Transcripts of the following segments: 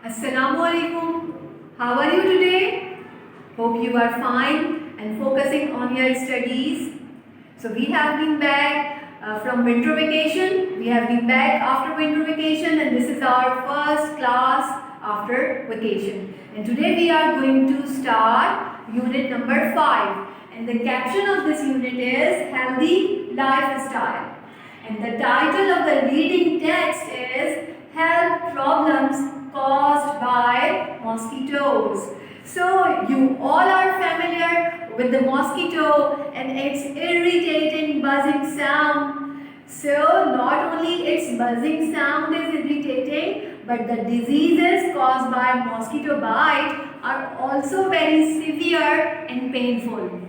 Assalamu alaikum. How are you today? Hope you are fine and focusing on your studies. So we have been back from winter vacation. We have been back after winter vacation and this is our first class after vacation. And today we are going to start unit number 5. And the caption of this unit is Healthy Lifestyle. And the title of the reading text is Health Problems Caused by Mosquitoes. So you all are familiar with the mosquito and its irritating buzzing sound. So not only its buzzing sound is irritating, but the diseases caused by mosquito bite are also very severe and painful.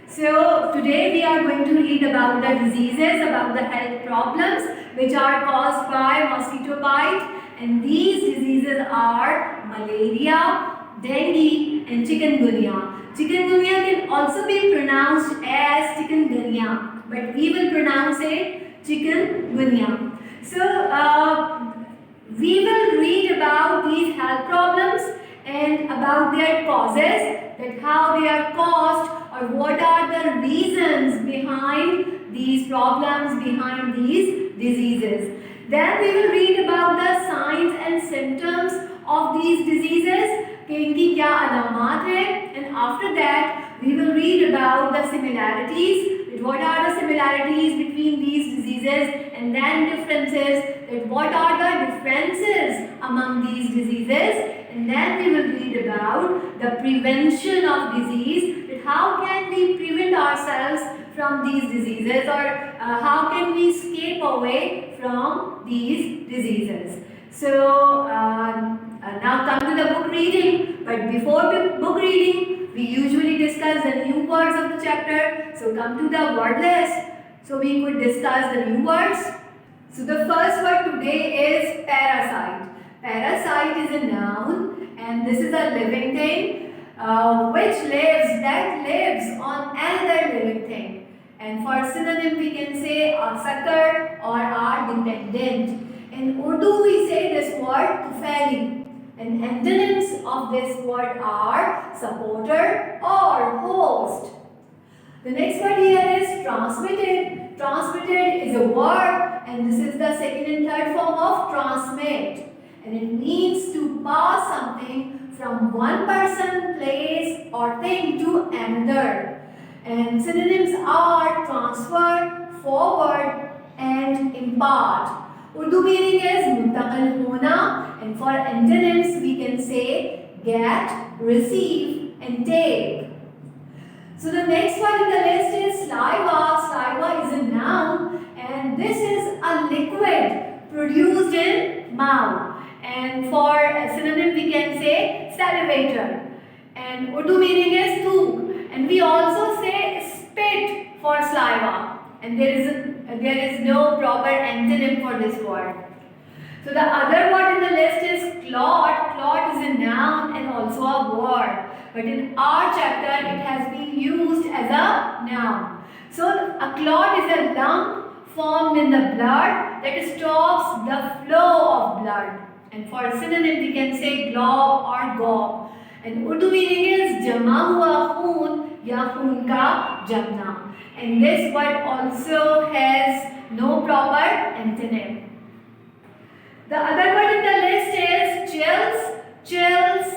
So today we are going to read about the diseases, about the health problems which are caused by mosquito bite, and these diseases are malaria, dengue and chikungunya. Chikungunya can also be pronounced as chikungunya, but we will pronounce it chikungunya. So we will read about these health problems and about their causes, that how they are caused or what are the reasons behind these problems, behind these diseases. Then we will read about the signs and symptoms of these diseases, कि इनकी क्या अलामात है, and after that we will read about the similarities, what are the similarities between these diseases, and then differences, that what are the differences among these diseases, and then we will read about the prevention of disease, that how can we prevent ourselves from these diseases, or how can we escape away from these diseases. So now come to the book reading, but before book reading we usually discuss the new words of the chapter. So come to the word list so we could discuss the new words. So the first word today is parasite. Parasite is a noun and this is a living thing that lives on another living thing. And for synonym we can say a sucker or a dependent. In Urdu we say this word tufaili. And antonyms of this word are supporter or host. The next word here is transmitted. Transmitted is a verb and this is the second and third form of transmit. And it means to pass something from one person, place or thing to another. And synonyms are transfer, forward and impart. Urdu meaning is muntaqil hona, and for antonyms we can say get, receive and take. So the next one in the list is saliva. Saliva is a noun and this is a liquid produced in mouth. And for a synonym we can say salivator. And Urdu meaning is thuk. And we also say spit for saliva. And there is no proper antonym for this word. So the other word in the list is clot. Clot is a noun and also a word. But in our chapter it has been used as a noun. So a clot is a lump formed in the blood that stops the flow of blood. And for synonym we can say glob or gob. And Urdu meaning is jama hua khoon ya khoon ka jamna. And this word also has no proper antonym. The other word in the list is chills. Chills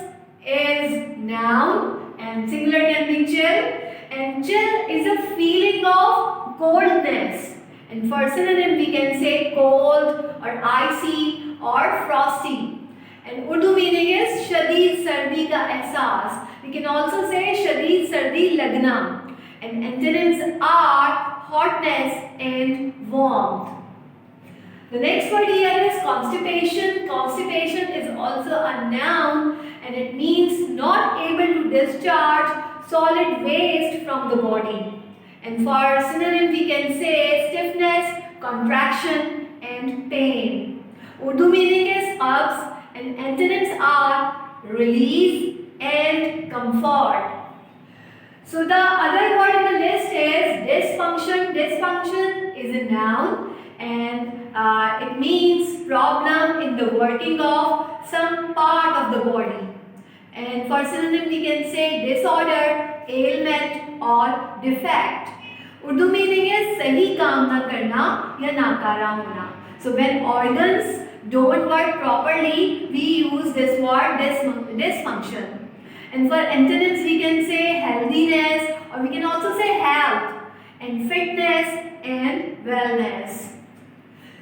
is noun and singular can be chill. And chill is a feeling of coldness. And for synonym we can say cold or icy or frosty. And Urdu meaning is shadeed sardi ka ehsaas. We can also say shadeed sardi lagna. And antonyms are hotness and warmth. The next word here is constipation. Constipation is also a noun and it means not able to discharge solid waste from the body. And for synonym we can say stiffness, contraction and pain. Urdu meaning is ups and antonyms are release and comfort. So the other word in the list is dysfunction. Dysfunction is a noun and it means problem in the working of some part of the body. And for synonym we can say disorder, ailment or defect. Urdu meaning is सही काम ना करना या नाकारा होना. So when organs don't work properly, we use this word dysfunction. And for antonyms we can say healthiness, or we can also say health, and fitness and wellness.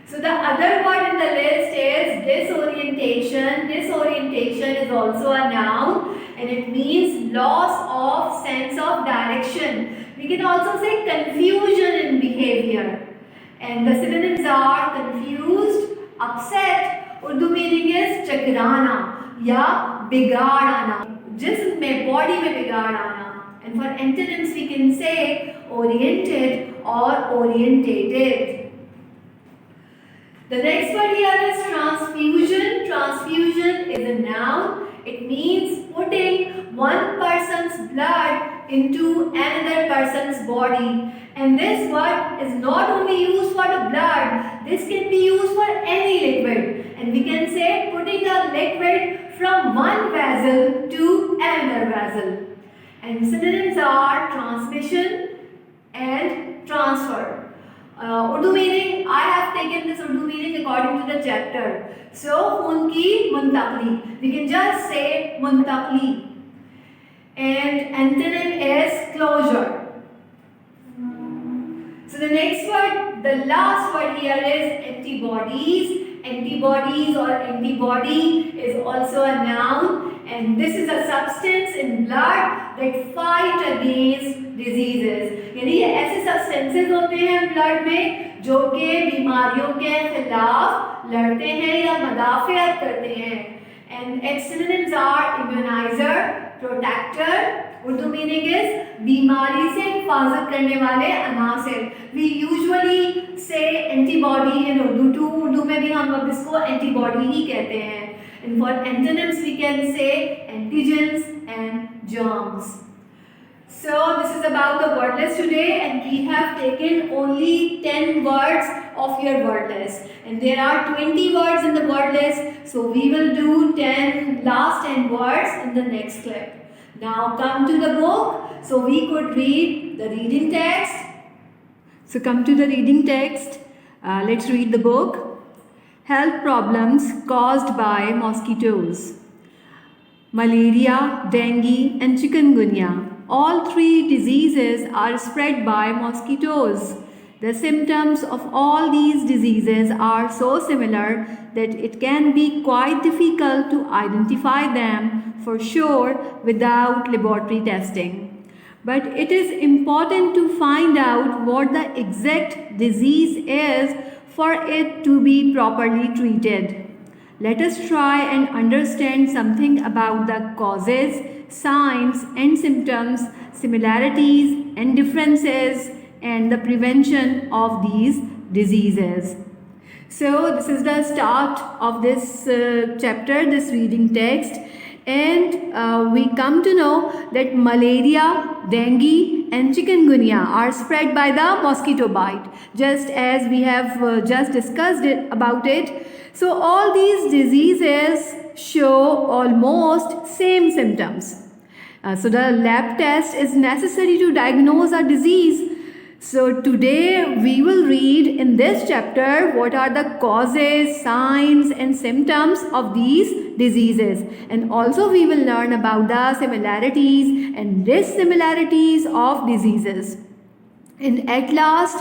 So the other word in the list is disorientation. Disorientation is also a noun and it means loss of sense of direction. We can also say confusion in behavior. And the synonyms are confused, upset. Urdu meaning is chakrana या बिगाड़ आना, जिस्म में body में बिगाड़ आना. And for antonyms we can say oriented or orientated. The next word here is transfusion. Transfusion is a noun. It means putting one person's blood into another person's body. And this word is not only used for the blood, this can be used for any liquid. And we can say putting a liquid from one vessel to another vessel. And synonyms are transmission and transfer. Urdu meaning, I have taken this Urdu meaning according to the chapter. So, खून की मुंतकली. We can just say मुंतकली. And antonym is closure. So the next word, the last word here is antibodies. Antibodies or antibody is also a noun, and this is a substance in blood that fight against diseases. यानी ये ऐसे substances होते हैं blood में जो कि बीमारियों के खिलाफ लड़ते हैं या मदाफियत करते हैं. And its synonyms are immunizer, protector. Urdu meaning is बीमारी से हिफाजत करने वाले अनासिर. We usually say antibody in Urdu too. Urdu में भी हम अब इसको antibody ही कहते हैं. And for antonyms we can say antigens and germs. So this is about the word list today, and we have taken only 10 words of your word list. And there are 20 words in the word list, so we will do last 10 words in the next clip. Now come to the book, so we could read the reading text. So come to the reading text. Let's read the book. Health problems caused by mosquitoes. Malaria, dengue and chikungunya. All three diseases are spread by mosquitoes. The symptoms of all these diseases are so similar that it can be quite difficult to identify them for sure without laboratory testing. But it is important to find out what the exact disease is for it to be properly treated. Let us try and understand something about the causes, signs and symptoms, similarities and differences, and the prevention of these diseases. So this is the start of this chapter, this reading text, and we come to know that malaria, dengue and chikungunya are spread by the mosquito bite, just as we have just discussed about it. So all these diseases show almost same symptoms. So the lab test is necessary to diagnose a disease. So today we will read in this chapter what are the causes, signs and symptoms of these diseases, and also we will learn about the similarities and dissimilarities of diseases. And at last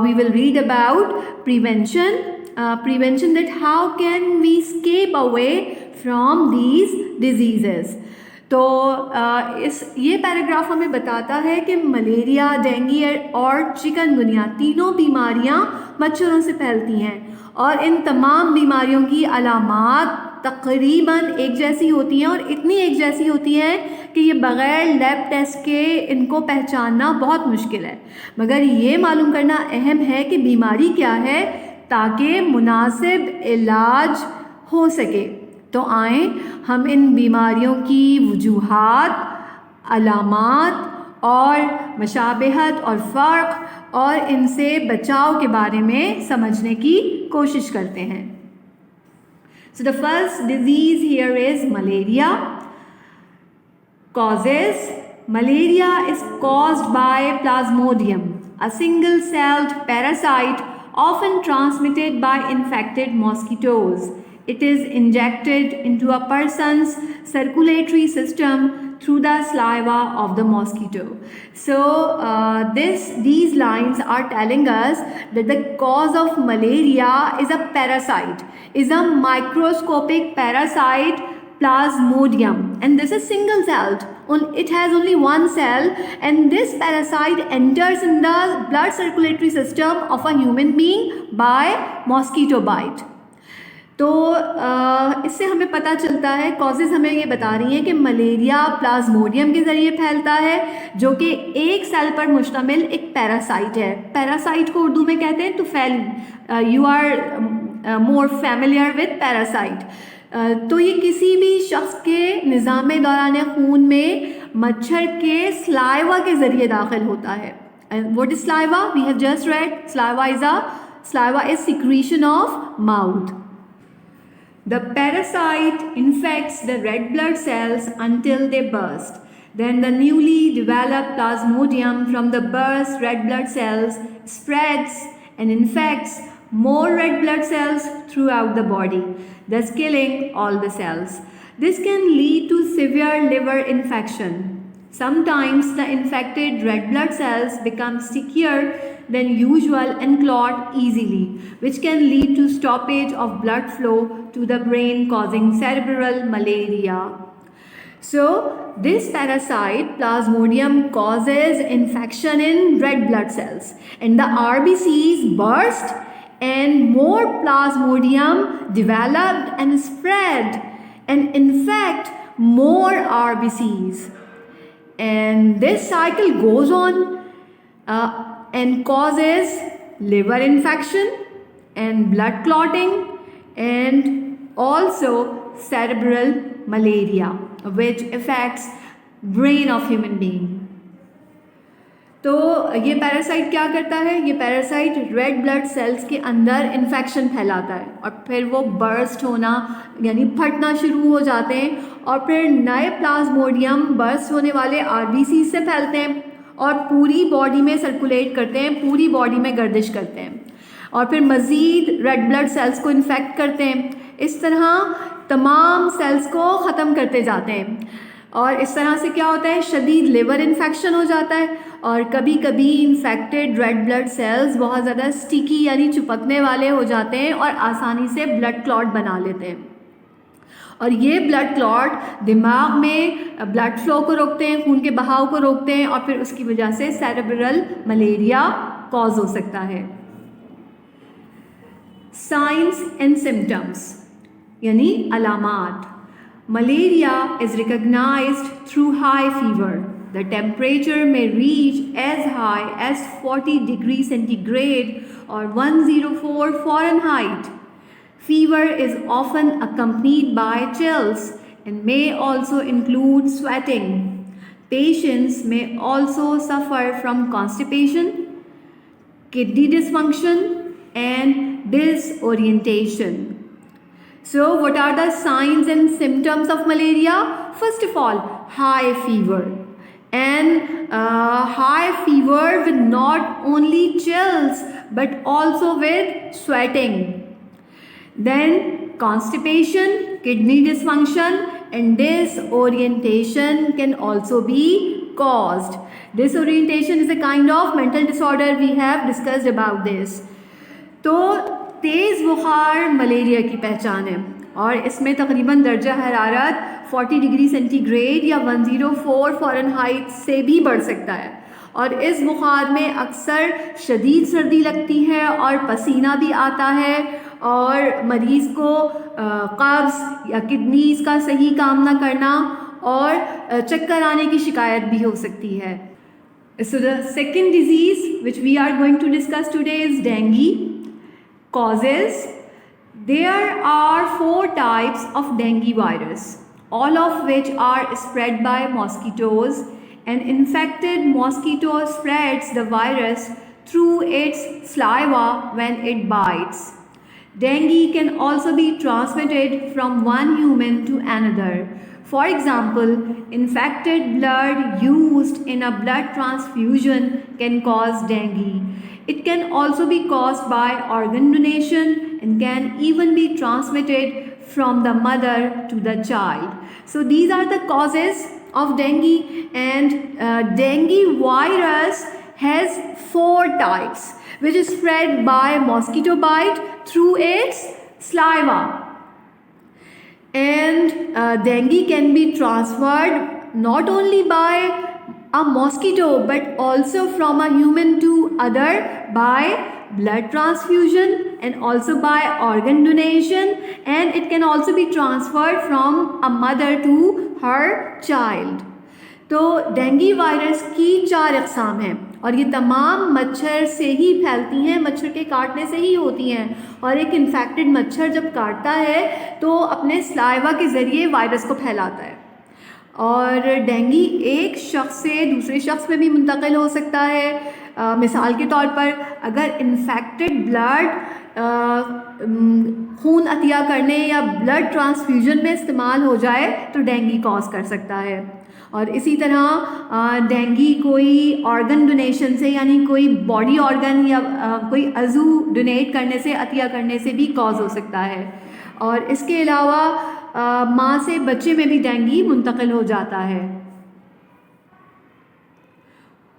we will read about prevention. Prevention, that how can we escape away from these diseases. तो ये paragraph हमें बताता है कि malaria, dengue और chikungunya तीनों बीमारियां मच्छरों से फैलती हैं, और इन तमाम बीमारियों की अलामात तकरीबन एक जैसी होती हैं, और इतनी एक जैसी होती हैं कि ये बग़ैर लैब टेस्ट के इनको पहचानना बहुत मुश्किल है. मगर ये मालूम करना अहम है कि बीमारी क्या है ताकि मुनासिब इलाज हो सके. तो आएँ हम इन बीमारियों की वजूहात, अलामात और मशाबहत और फ़र्क और इनसे बचाव के बारे में समझने की कोशिश करते हैं. So the first disease here is malaria. Causes: malaria is caused by Plasmodium, a single-celled parasite often transmitted by infected mosquitoes. It is injected into a person's circulatory system through the saliva of the mosquito. So these lines are telling us that the cause of malaria is a parasite, is a microscopic parasite, Plasmodium, and this is single celled. It has only one cell, and this parasite enters in the blood circulatory system of a human being by mosquito bite. तो इससे हमें पता चलता है, causes हमें ये बता रही हैं कि मलेरिया प्लाज्मोडियम के ज़रिए फैलता है, जो कि एक सेल पर मुश्तमिल एक पैरासाइट है. पैरासाइट को उर्दू में कहते हैं तुफैली. You are more familiar with parasite. तो ये किसी भी शख्स के निज़ाम दौरान खून में मच्छर के स्लाइवा के ज़रिए दाखिल होता है. What is saliva? We have just read. Saliva is secretion of mouth. The parasite infects the red blood cells until they burst. Then the newly developed plasmodium from the burst red blood cells spreads and infects more red blood cells throughout the body, thus killing all the cells. This can lead to severe liver infection. Sometimes the infected red blood cells become stickier than usual and clot easily, which can lead to stoppage of blood flow to the brain, causing cerebral malaria. So this parasite Plasmodium causes infection in red blood cells, and the RBCs burst and more Plasmodium developed and spread and infect more RBCs. And this cycle goes on and causes liver infection and blood clotting and also cerebral malaria, which affects brain of human being. तो ये parasite क्या करता है? ये parasite red blood cells के अंदर infection फैलाता है और फिर वो बर्स्ट होना यानी फटना शुरू हो जाते हैं और फिर नए प्लाज्मोडियम बर्स्ट होने वाले आरबीसी से फैलते हैं और पूरी बॉडी में सर्कुलेट करते हैं, पूरी बॉडी में गर्दिश करते हैं और फिर मज़ीद रेड ब्लड सेल्स को इन्फेक्ट करते हैं. इस तरह तमाम सेल्स को ख़त्म करते जाते हैं और इस तरह से क्या होता है? शदीद लिवर इन्फेक्शन हो जाता है और कभी कभी इन्फेक्टेड रेड ब्लड सेल्स बहुत ज़्यादा स्टिकी यानी चिपकने वाले हो जाते हैं और आसानी से ब्लड क्लॉट बना लेते हैं और ये ब्लड क्लॉट दिमाग में ब्लड फ्लो को रोकते हैं, खून के बहाव को रोकते हैं और फिर उसकी वजह से सेरेब्रल मलेरिया कॉज हो सकता है. साइंस एंड सिम्टम्स यानी अलामात. Malaria is recognized through high fever. The temperature may reach as high as 40 degrees centigrade or 104 Fahrenheit. Fever is often accompanied by chills and may also include sweating. Patients may also suffer from constipation, kidney dysfunction, and disorientation. So what are the signs and symptoms of malaria? First of all, high fever. And high fever with not only chills but also with sweating. Then constipation, kidney dysfunction and disorientation can also be caused. Disorientation is a kind of mental disorder. We have discussed about this. तो तेज़ बुखार malaria की पहचान है और इसमें तकरीबन दर्जा हरारत 40 डिग्री सेंटीग्रेड या 104 फ़ारेनहाइट से भी बढ़ सकता है और इस बुखार में अक्सर शदीद सर्दी लगती है और पसीना भी आता है और मरीज़ को कब्ज़ या किडनीज़ का सही काम ना करना और चक्कर आने की शिकायत भी हो सकती है. So the second disease which we are going to discuss today is dengue. Causes: there are 4 types of dengue virus, all of which are spread by mosquitoes An infected mosquito spreads the virus through its saliva when it bites. Dengue can also be transmitted from one human to another. For example, infected blood used in a blood transfusion can cause dengue. It can also be caused by organ donation and can even be transmitted from the mother to the child. So these are the causes of dengue, and dengue virus has 4 types, which is spread by mosquito bite through its saliva. And dengue can be transferred not only by a mosquito but also from a human to other by blood transfusion and also by organ donation, and it can also be transferred from a mother to her child. तो dengue virus की 4 अक़साम हैं और ये तमाम मच्छर से ही फैलती हैं, मच्छर के काटने से ही होती हैं। और एक इन्फेक्टेड मच्छर जब काटता है तो अपने स्लाइवा के ज़रिए वायरस को फैलाता है। और डेंगू एक शख्स से दूसरे शख्स में भी मुंतकिल हो सकता है। मिसाल के तौर पर अगर इन्फेक्टेड ब्लड खून अतिया करने या ब्लड ट्रांसफ्यूजन में इस्तेमाल हो जाए तो डेंगू कॉज कर सकता है। और इसी तरह डेंगू कोई ऑर्गन डोनेशन से, यानी कोई बॉडी ऑर्गन या कोई अज़ू डोनेट करने से, अतिया करने से भी कॉज हो सकता है। और इसके अलावा माँ से बच्चे में भी डेंगू मुंतकिल हो जाता है।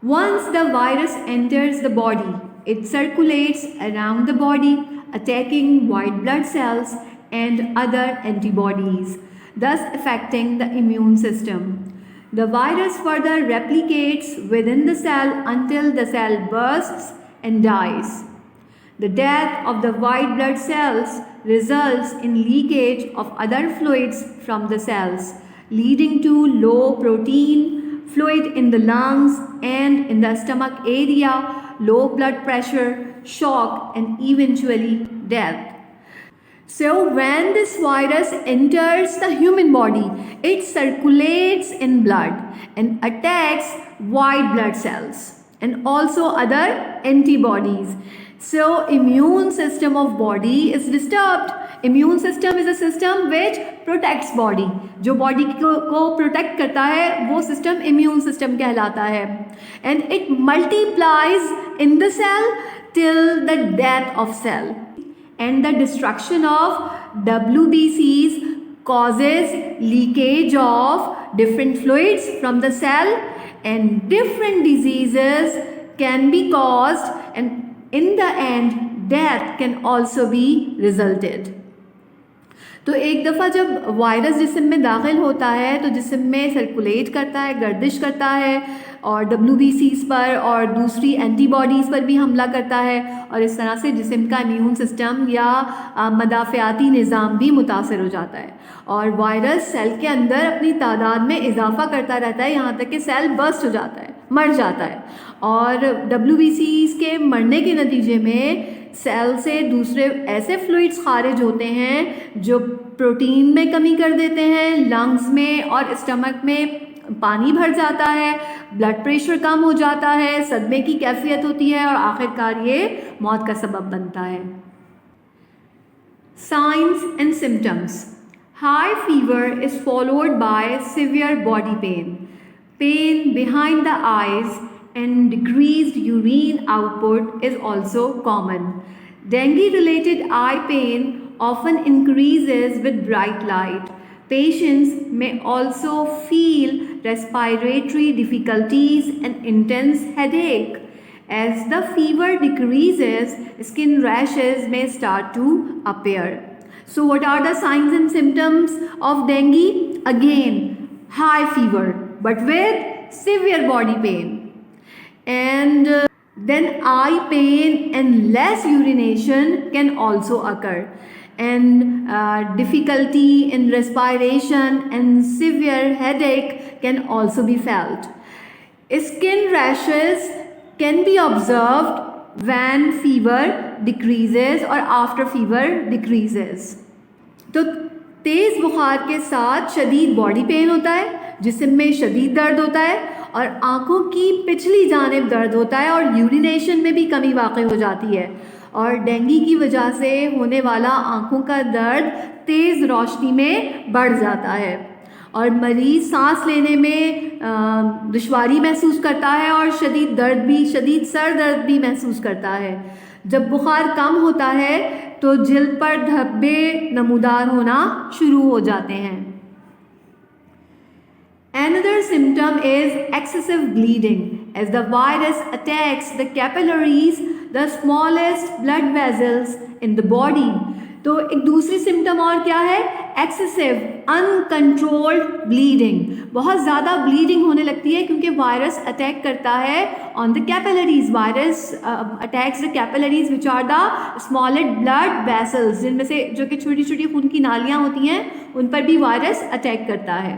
Once the virus enters the body, it circulates around the body, attacking white blood cells and other antibodies, thus affecting the immune system. The virus further replicates within the cell until the cell bursts and dies. The death of the white blood cells results in leakage of other fluids from the cells, leading to low protein fluid in the lungs and in the stomach area, low blood pressure, shock, and eventually death. So when this virus enters the human body, it circulates in blood and attacks white blood cells and also other antibodies. So immune system of body is disturbed. Immune system is a system which protects body. जो body को protect करता है वो system immune system कहलाता है. And it multiplies in the cell till the death of cell. And the destruction of WBCs causes leakage of different fluids from the cell, and different diseases can be caused, and in the end death can also be resulted. तो एक दफ़ा जब virus जिस्म में दाखिल होता है तो जिस्म में सर्कुलेट करता है, गर्दिश करता है और WBCs पर और दूसरी एंटीबॉडीज़ पर भी हमला करता है, और इस तरह से जिस्म का इम्यून सिस्टम या मदाफ़ियाती निज़ाम भी मुतासर हो जाता है। और वायरस सेल के अंदर अपनी तादाद में इजाफ़ा करता रहता है, यहाँ तक कि सेल बर्स्ट हो जाता है, मर जाता है। और WBCs के मरने के नतीजे में सेल से दूसरे ऐसे फ्लूइड्स खारिज होते हैं जो प्रोटीन में कमी कर देते हैं, लंग्स में और स्टमक में पानी भर जाता है, ब्लड प्रेशर कम हो जाता है, सदमे की कैफियत होती है और आखिरकार ये मौत का सबब बनता है। Signs and symptoms. High fever is followed by severe body pain, pain behind the eyes and decreased urine output is also common. Dengue-related eye pain often increases with bright light. Patients may also feel respiratory difficulties and intense headache. As the fever decreases, skin rashes may start to appear. So what are the signs and symptoms of dengue? Again, high fever, but with severe body pain. And then eye pain and less urination can also occur, and difficulty in respiration and severe headache can also be felt. Skin rashes can be observed when fever decreases or after fever decreases. तो तेज़ बुखार के साथ शदीद body pain होता है, जिस्म में शदीद दर्द होता है और आँखों की पिछली जानिब दर्द होता है और यूरिनेशन में भी कमी वाक़ई हो जाती है। और डेंगू की वजह से होने वाला आँखों का दर्द तेज़ रोशनी में बढ़ जाता है और मरीज़ सांस लेने में दुश्वारी महसूस करता है और शदीद सर दर्द भी महसूस करता है। जब बुखार कम होता है तो जिल्द पर धब्बे नमूदार होना शुरू हो जाते हैं। Another symptom is excessive bleeding. As the virus attacks the capillaries, the smallest blood vessels in the body. तो एक दूसरी सिम्टम और क्या है? Excessive uncontrolled bleeding. बहुत ज़्यादा ब्लीडिंग होने लगती है क्योंकि वायरस अटैक करता है on the capillaries. Virus attacks the capillaries which are the smallest blood vessels, जिनमें से जो कि छोटी छोटी खून की नालियाँ होती हैं उन पर भी वायरस अटैक करता है।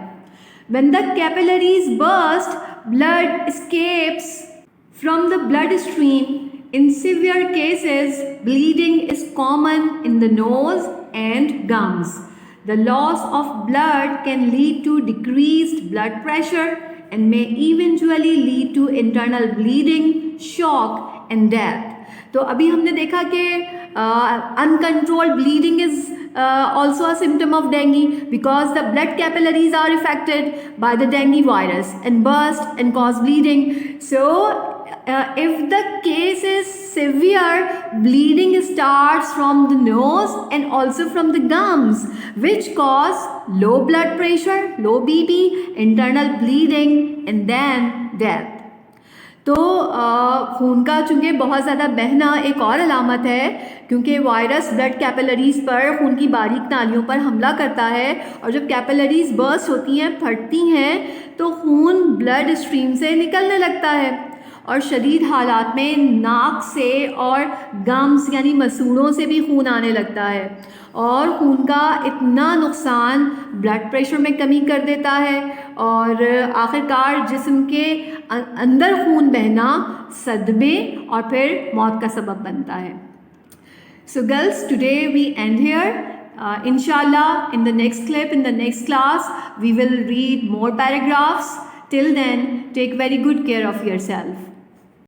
When the capillaries burst, blood escapes from the bloodstream. In severe cases, bleeding is common in the nose and gums. The loss of blood can lead to decreased blood pressure and may eventually lead to internal bleeding, shock and death. तो अभी हमने देखा कि uncontrolled bleeding is also a symptom of dengue because the blood capillaries are affected by the dengue virus and burst and cause bleeding. So if the case is severe, bleeding starts from the nose and also from the gums, which cause low blood pressure, low BP, internal bleeding and then death. तो खून का चूँकि बहुत ज़्यादा बहना एक और अलामत है क्योंकि वायरस ब्लड कैपिलरीज़ पर खून की बारीक नालियों पर हमला करता है और जब कैपिलरीज़ बर्स्ट होती हैं, फटती हैं, तो खून ब्लड स्ट्रीम से निकलने लगता है और शदीद हालात में नाक से और गम्स यानी मसूड़ों से भी खून आने लगता है और खून का इतना नुकसान ब्लड प्रेशर में कमी कर देता है और आखिरकार जिस्म के अंदर खून बहना सदमे और फिर मौत का सबब बनता है। So girls, today we end here. Inshallah, in the next clip, in the next class, we will read more paragraphs. Till then, take very good care of yourself.